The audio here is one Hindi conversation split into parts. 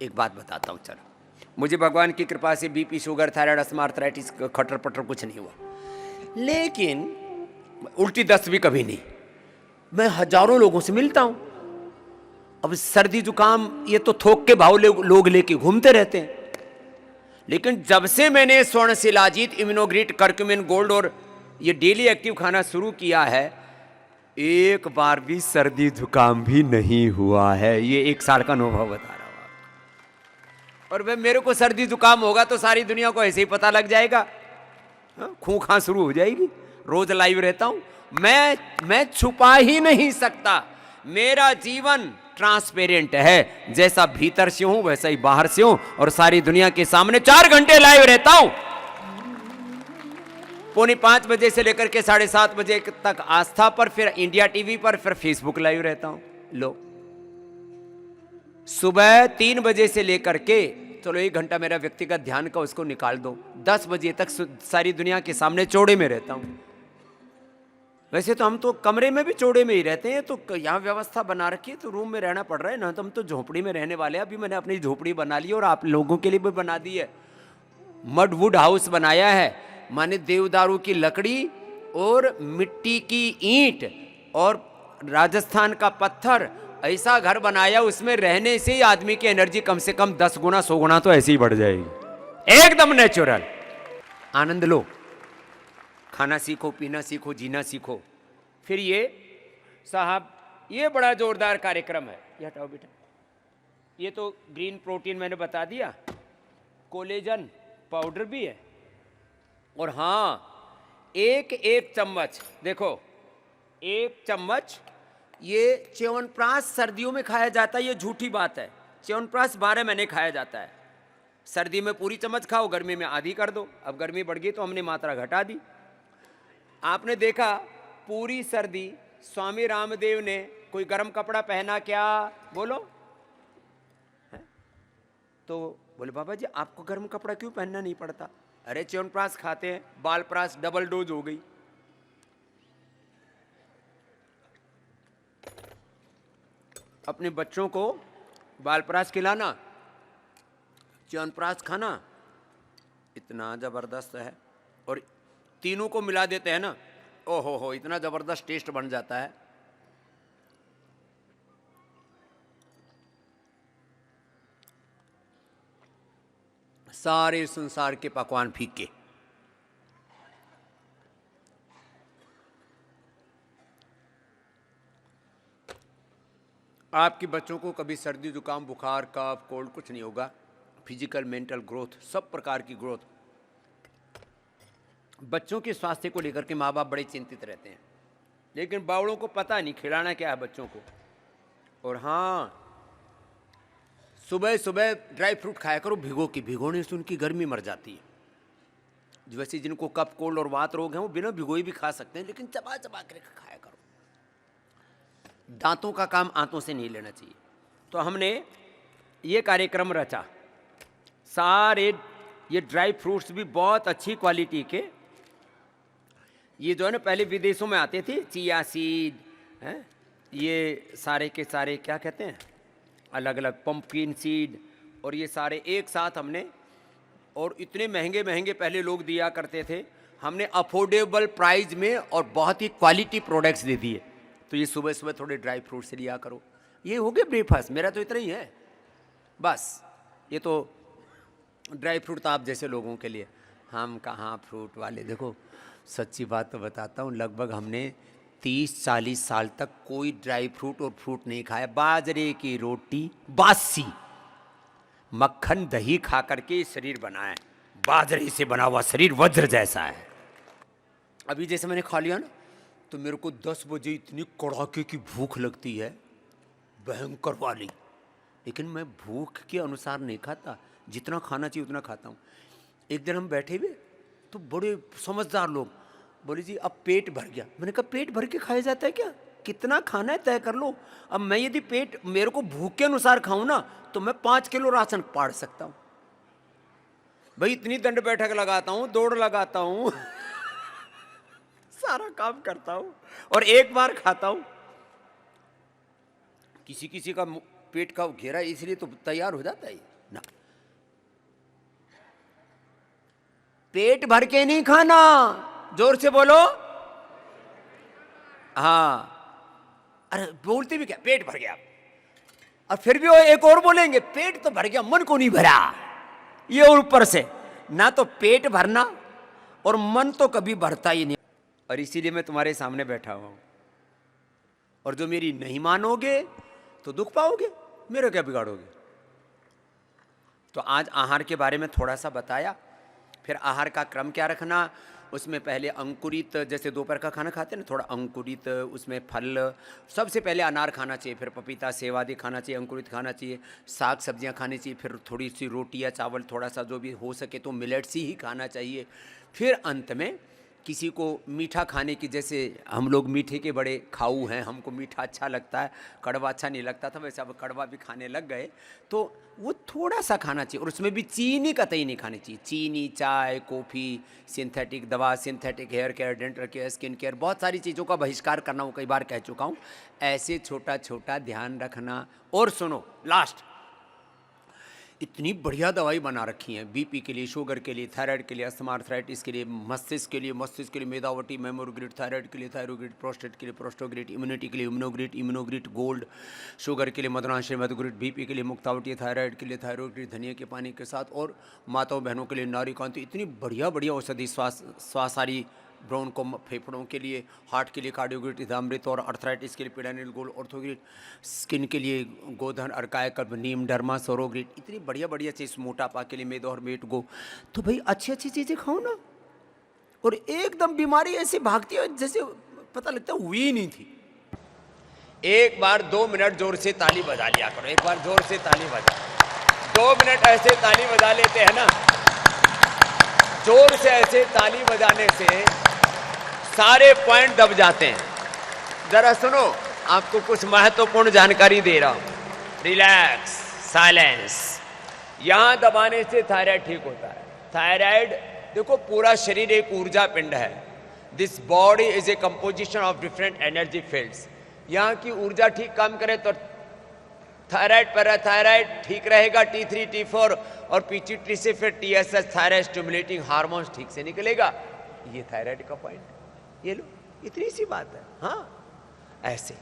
एक बात बताता हूँ, चलो। मुझे भगवान की कृपा से BP, sugar, thyroid, asthma, arthritis, खटर पटर कुछ नहीं हुआ, लेकिन उल्टी दस्त भी कभी नहीं। मैं हजारों लोगों से मिलता हूं। अब सर्दी जुकाम ये तो थोक के भाव लोग लेके घूमते रहते हैं, लेकिन जब से मैंने स्वर्ण शिलाजीत, इम्यूनोग्रिट, कर्क्यूमिन गोल्ड और ये डेली एक्टिव खाना शुरू किया है, एक बार भी सर्दी जुकाम भी नहीं हुआ है। ये 1 साल का अनुभव बता रहा हूं आपको। और भाई मेरे को सर्दी जुकाम होगा तो सारी दुनिया को ऐसे ही पता लग जाएगा, खू खा शुरू हो जाएगी। रोज लाइव रहता हूं मैं छुपा ही नहीं सकता। मेरा जीवन ट्रांसपेरेंट है, जैसा भीतर से हूं वैसा ही बाहर से हूं, और सारी दुनिया के सामने 4 घंटे लाइव रहता हूं। 4:45 बजे से लेकर के 7:30 बजे तक आस्था पर, फिर इंडिया टीवी पर, फिर फेसबुक लाइव रहता हूं। लो, सुबह 3 बजे से लेकर के, चलो 1 घंटा मेरा व्यक्तिगत ध्यान का उसको निकाल दो, 10 बजे तक सारी दुनिया के सामने चौड़े में रहता हूं। वैसे तो हम तो कमरे में भी चौड़े में ही रहते हैं, तो यहाँ व्यवस्था बना रखी है तो रूम में रहना पड़ रहा है ना, तो हम तो झोपड़ी में रहने वाले हैं। अभी मैंने अपनी झोपड़ी बना ली और आप लोगों के लिए भी बना दी है। मड वुड हाउस बनाया है, माने देवदारू की लकड़ी और मिट्टी की ईंट और राजस्थान का पत्थर, ऐसा घर बनाया, उसमें रहने से ही आदमी की एनर्जी कम से कम 10 गुना 100 गुना तो ऐसे ही बढ़ जाएगी। एकदम नेचुरल। आनंद लो, खाना सीखो, पीना सीखो, जीना सीखो। फिर ये साहब, ये बड़ा जोरदार कार्यक्रम है। ये हटाओ बेटा, ये तो ग्रीन प्रोटीन मैंने बता दिया, कोलेजन पाउडर भी है। और हाँ, एक चम्मच, देखो 1 चम्मच ये च्यवनप्राश सर्दियों में खाया जाता है। ये झूठी बात है, च्यवनप्राश 12 महीने खाया जाता है। सर्दी में पूरी चम्मच खाओ, गर्मी में आधी कर दो। अब गर्मी बढ़ गई तो हमने मात्रा घटा दी। आपने देखा पूरी सर्दी स्वामी रामदेव ने कोई गर्म कपड़ा पहना क्या? बोलो। है? तो बोले बाबा जी आपको गर्म कपड़ा क्यों पहनना नहीं पड़ता? अरे च्यवनप्राश खाते हैं, बालप्राश डबल डोज हो गई। अपने बच्चों को बालप्राश खिलाना, च्यवनप्राश खाना, इतना जबरदस्त है। और तीनों को मिला देते हैं ना, ओहो हो, इतना जबरदस्त टेस्ट बन जाता है। सारे संसार के पकवान फीके। आपके बच्चों को कभी सर्दी जुकाम बुखार कफ कोल्ड कुछ नहीं होगा। फिजिकल मेंटल ग्रोथ, सब प्रकार की ग्रोथ। बच्चों के स्वास्थ्य को लेकर के माँ बाप बड़े चिंतित रहते हैं, लेकिन बावड़ों को पता नहीं खिलाना क्या है बच्चों को। और हाँ, सुबह सुबह ड्राई फ्रूट खाया करो भिगो के, भिगोने से उनकी गर्मी मर जाती है। वैसे जिनको कफ कोल्ड और वात रोग हैं वो बिना भिगोए भी खा सकते हैं, लेकिन चबा चबा कर खाया करो। दांतों का काम आंतों से नहीं लेना चाहिए। तो हमने ये कार्यक्रम रचा। सारे ये ड्राई फ्रूट्स भी बहुत अच्छी क्वालिटी के, ये जो है ना पहले विदेशों में आते थे, चिया सीड हैं, ये सारे के सारे क्या कहते हैं, अलग अलग पंपकिन सीड, और ये सारे एक साथ हमने, और इतने महंगे महंगे पहले लोग दिया करते थे, हमने अफोर्डेबल प्राइस में और बहुत ही क्वालिटी प्रोडक्ट्स दे दिए। तो ये सुबह सुबह थोड़े ड्राई फ्रूट से लिया करो। ये हो गया ब्रेकफास्ट, मेरा तो इतना ही है बस। ये तो ड्राई फ्रूट तो आप जैसे लोगों के लिए, हम कहाँ फ्रूट वाले। देखो सच्ची बात तो बताता हूँ, लगभग हमने 30-40 साल तक कोई ड्राई फ्रूट और फ्रूट नहीं खाया। बाजरे की रोटी बासी, मक्खन दही खा करके शरीर बनाया। बाजरे से बना हुआ शरीर वज्र जैसा है। अभी जैसे मैंने खा लिया ना, तो मेरे को 10 बजे इतनी कड़ाके की भूख लगती है, भयंकर वाली। लेकिन मैं भूख के अनुसार नहीं खाता, जितना खाना चाहिए उतना खाता हूँ। एक दिन हम बैठे हुए तो बड़े समझदार लोग बोले जी अब पेट भर गया। मैंने कहा पेट भर के खाया जाता है क्या? कितना खाना है तय कर लो। अब मैं यदि पेट मेरे को भूख के अनुसार खाऊं ना, तो मैं 5 किलो राशन पाड़ सकता हूं भाई। इतनी दंड बैठक लगाता हूं, दौड़ लगाता हूं सारा काम करता हूं और एक बार खाता हूं। किसी किसी का पेट का घेरा इसलिए तो तैयार हो जाता है ना। पेट भर के नहीं खाना, जोर से बोलो। हाँ, अरे बोलते भी क्या, पेट भर गया, और फिर भी वो एक और बोलेंगे पेट तो भर गया, मन को नहीं भरा। ये ऊपर से ना तो पेट भरना और मन तो कभी भरता ही नहीं। और इसीलिए मैं तुम्हारे सामने बैठा हुआ हूं, और जो मेरी नहीं मानोगे तो दुख पाओगे, मेरा क्या बिगाड़ोगे। तो आज आहार के बारे में थोड़ा सा बताया, फिर आहार का क्रम क्या रखना, उसमें पहले अंकुरित, जैसे दोपहर का खाना खाते हैं ना, थोड़ा अंकुरित, उसमें फल, सबसे पहले अनार खाना चाहिए, फिर पपीता सेब आदि खाना चाहिए, अंकुरित खाना चाहिए, साग सब्जियां खानी चाहिए, फिर थोड़ी सी रोटी या चावल, थोड़ा सा जो भी हो सके तो मिलेट्स ही खाना चाहिए। फिर अंत में किसी को मीठा खाने की, जैसे हम लोग मीठे के बड़े खाऊ हैं, हमको मीठा अच्छा लगता है, कड़वा अच्छा नहीं लगता था, वैसे अब कड़वा भी खाने लग गए, तो वो थोड़ा सा खाना चाहिए। और उसमें भी चीनी कतई नहीं खानी चाहिए, चीनी, चाय, कॉफ़ी, सिंथेटिक दवा, synthetic hair care, dental care, skin care, बहुत सारी चीज़ों का बहिष्कार करना, वो कई बार कह चुका हूँ। ऐसे छोटा छोटा ध्यान रखना। और सुनो, लास्ट, इतनी बढ़िया दवाई बना रखी है बीपी के लिए, शुगर के लिए, थायराइड के लिए, अस्थमा, आर्थराइटिस के लिए, मस्तिष्क के लिए मेदावटी, मेमोग्रिड, थायराइड के लिए थायरोग्रिड, प्रोस्टेट के लिए प्रोस्टोग्रिड, इम्यूनिटी के लिए इम्यूनोग्रिड गोल्ड, शुगर के लिए मधुरांश मधुग्रिड, बीपी के लिए मुक्तावटी, थायराइड के लिए थायरोग्रिड धनिया के पानी के साथ, और माताओं बहनों के लिए नारीकांति। इतनी बढ़िया बढ़िया औषधि, श्वासारी, ब्रोन को, फेफड़ों के लिए, हार्ट के लिए कार्डियोग्रिड, इथामृत, और अर्थराइटिस के लिए पिडानिल गोल्ड, ऑर्थोग्रिड, स्किन के लिए गोधन, अर्काय, कल्प, नीम, डर्मा, सोरोग्रिड। इतनी बढ़िया बढ़िया चीज़, मोटापा के लिए मेदो और मेट गो। तो भाई अच्छी अच्छी चीज़ें खाओ ना, और एकदम बीमारी ऐसी भागती है जैसे पता लगता है हुई ही नहीं थी। एक बार 2 मिनट जोर से ताली बजा लिया करो, एक बार जोर से ताली बजा, 2 मिनट ऐसे ताली बजा लेते हैं ना, जोर से ऐसे ताली बजाने से सारे पॉइंट दब जाते हैं। जरा सुनो, आपको कुछ महत्वपूर्ण जानकारी दे रहा हूं। Relax, silence. यहां दबाने से थायराइड ठीक होता है। थायराइड, देखो पूरा शरीर एक ऊर्जा पिंड है। This body is a composition of different energy fields. यहां की ऊर्जा ठीक काम करे तो थायराइड, पैराथायराइड ठीक रहेगा, T3, T4 और पीट्यूटरी से फिर TSH, थायराइड स्टिमुलेटिंग हार्मोन्स ठीक से निकलेगा। ये थायराइड का पॉइंट, ये लो, इतनी सी बात है। हाँ, ऐसे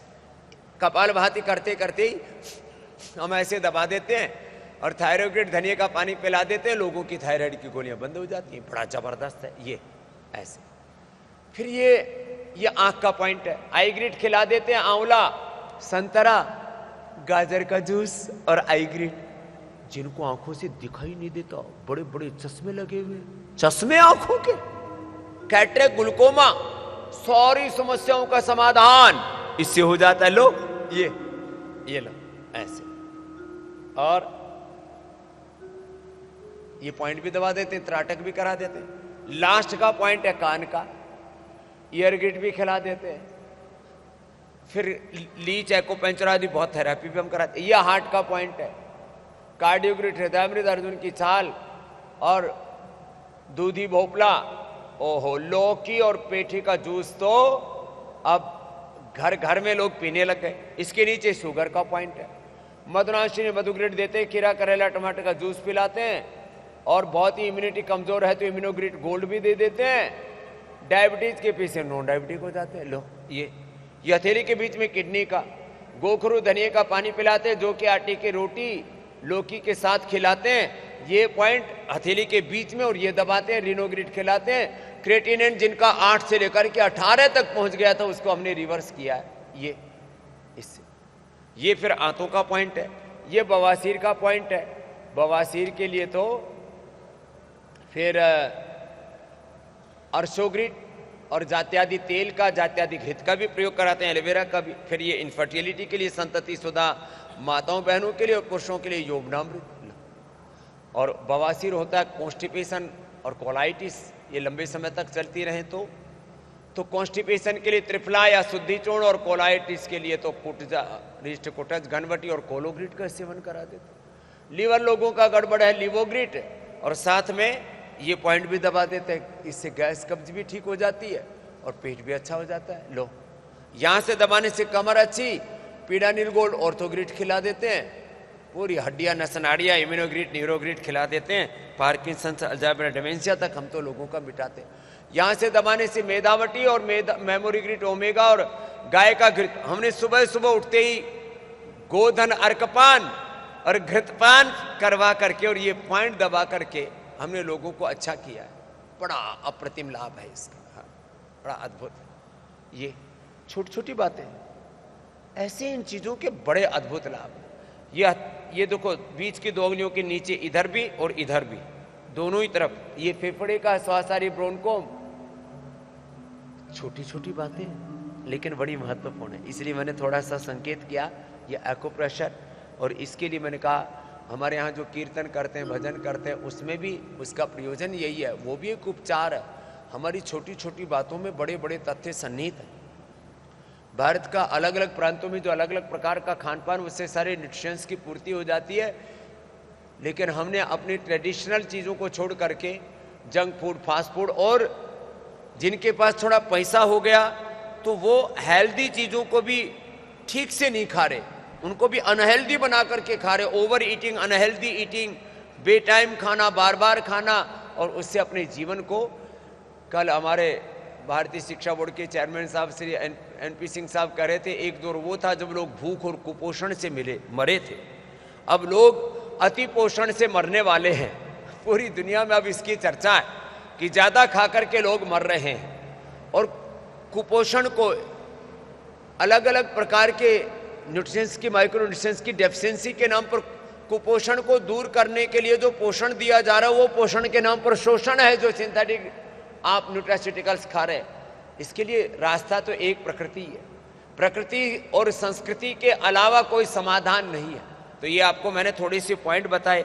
कपालभाति करते करते ही हम ऐसे दबा देते हैं और थायरोग्रिड धनिया का पानी पिला देते हैं, लोगों की थायराइड की गोलियां बंद हो जाती हैं। बड़ा जबरदस्त है ये, ऐसे। फिर ये आंख का पॉइंट है, आई ग्रिड खिला देते हैं, आंवला, संतरा, गाजर का जूस और आई ग्रिड। जिनको आंखों से दिखाई नहीं देता, बड़े बड़े चश्मे लगे हुए, चश्मे आंखों के, कैटरेक्ट, ग्लूकोमा, सारी समस्याओं का समाधान इससे हो जाता है। लो ये लो ऐसे। और ये पॉइंट भी दबा देते हैं, त्राटक भी करा देते हैं। लास्ट का पॉइंट है कान का, ईयर ग्रिड भी खिला देते हैं। फिर लीच, एक्यूपंक्चर आदि बहुत थेरेपी भी हम कराते हैं। ये हार्ट का पॉइंट है, कार्डियोग्रिड, हृदयामृत, अर्जुन की छाल और दूधी भोपला। ओहो, लौकी और पेठी का जूस तो अब घर घर में लोग पीने लग गए। इसके नीचे शुगर का पॉइंट है। मधुरांशिनी मधुग्रिड देते हैं, खीरा, करेला, टमाटर का जूस पिलाते हैं, और बहुत ही इम्यूनिटी कमजोर है तो इम्यूनोग्रिड गोल्ड भी दे देते हैं। डायबिटीज के पीछे नॉन डायबिटिक हो जाते हैं। लो ये हथेली के बीच में किडनी का, गोखरू धनिया का पानी पिलाते हैं, जो कि आटे की रोटी लौकी के साथ खिलाते हैं। ये पॉइंट हथेली के बीच में, और ये दबाते हैं, रिनोग्रिड खिलाते हैं। क्रेटिनिन जिनका 8 से लेकर के 18 तक पहुंच गया था, उसको हमने रिवर्स किया है ये इससे। ये फिर आंतों का पॉइंट है। ये बवासीर का पॉइंट है। बवासीर के लिए तो फिर अर्शोग्रिड और जात्यादि तेल का, जात्यादि घृत का भी प्रयोग कराते हैं, एलोवेरा का भी। फिर ये इनफर्टिलिटी के लिए संतति सुधा माताओं बहनों के लिए, और पुरुषों के लिए यौवनामृत। और बवासीर होता है कॉन्स्टिपेशन और कोलाइटिस, ये लंबे समय तक चलती रहे तो कॉन्स्टिपेशन के लिए त्रिफला या शुद्धि चूर्ण, और कोलाइटिस के लिए तो कुटजा, रिष्ट कुटज, घनवटी और कोलोग्रिड का सेवन करा देते। लीवर लोगों का गड़बड़ है, लिवोग्रिड, और साथ में ये पॉइंट भी दबा देते हैं। इससे गैस कब्ज भी ठीक हो जाती है और पेट भी अच्छा हो जाता है। लो, यहां से दबाने से कमर अच्छी, पीडानिल गोल्ड, ऑर्थोग्रिड खिला देते हैं, पूरी हड्डियां नसनाड़ियाँ इम्यूनोग्रिड न्यूरोग्रिड खिला देते हैं, पार्किंसंस अल्जाइमर डिमेंशिया तक हम तो लोगों का मिटाते हैं। यहाँ से दबाने से मेदावटी और मेमोरी ग्रिड ओमेगा और गाय का घृत, हमने सुबह सुबह उठते ही गोधन अर्कपान और घृतपान करवा करके और ये पॉइंट दबा करके हमने लोगों को अच्छा किया है। बड़ा अप्रतिम लाभ है इसका, हाँ, बड़ा अद्भुत। ये छोटी छोटी बातें, ऐसे इन चीजों के बड़े अद्भुत लाभ। ये देखो बीच की 2 उंगलियों के नीचे इधर भी और इधर भी, दोनों ही तरफ, ये फेफड़े का श्वासारी ब्रोंकोम। छोटी छोटी बातें लेकिन बड़ी महत्वपूर्ण है, इसलिए मैंने थोड़ा सा संकेत किया ये एक्यूप्रेशर। और इसके लिए मैंने कहा हमारे यहाँ जो कीर्तन करते हैं, भजन करते हैं, उसमें भी उसका प्रयोजन यही है, वो भी एक उपचार है। हमारी छोटी छोटी बातों में बड़े बड़े तथ्य सन्निहित हैं। भारत का अलग अलग प्रांतों में जो अलग अलग प्रकार का खान पान, उससे सारे न्यूट्रिशंस की पूर्ति हो जाती है, लेकिन हमने अपनी ट्रेडिशनल चीज़ों को छोड़ करके जंक फूड, फास्ट फूड, और जिनके पास थोड़ा पैसा हो गया तो वो हेल्दी चीज़ों को भी ठीक से नहीं खा रहे, उनको भी अनहेल्दी बना करके खा रहे। ओवर ईटिंग, अनहेल्दी ईटिंग, बेटाइम खाना, बार बार खाना, और उससे अपने जीवन को, कल हमारे भारतीय शिक्षा बोर्ड के चेयरमैन साहब श्री NP सिंह साहब कह रहे थे, एक दौर वो था जब लोग भूख और कुपोषण से मरे थे, अब लोग अति पोषण से मरने वाले हैं। पूरी दुनिया में अब इसकी चर्चा है कि ज़्यादा खा करके लोग मर रहे हैं, और कुपोषण को, अलग अलग प्रकार के न्यूट्रिशंस की, माइक्रो न्यूट्रिशंस की डेफिशिएंसी के नाम पर कुपोषण को दूर करने के लिए जो पोषण दिया जा रहा है, वो पोषण के नाम पर शोषण है, जो सिंथेटिक आप न्यूट्रास्यूटिकल्स खा रहे हैं। इसके लिए रास्ता तो एक प्रकृति है, प्रकृति और संस्कृति के अलावा कोई समाधान नहीं है। तो ये आपको मैंने थोड़ी सी पॉइंट बताए।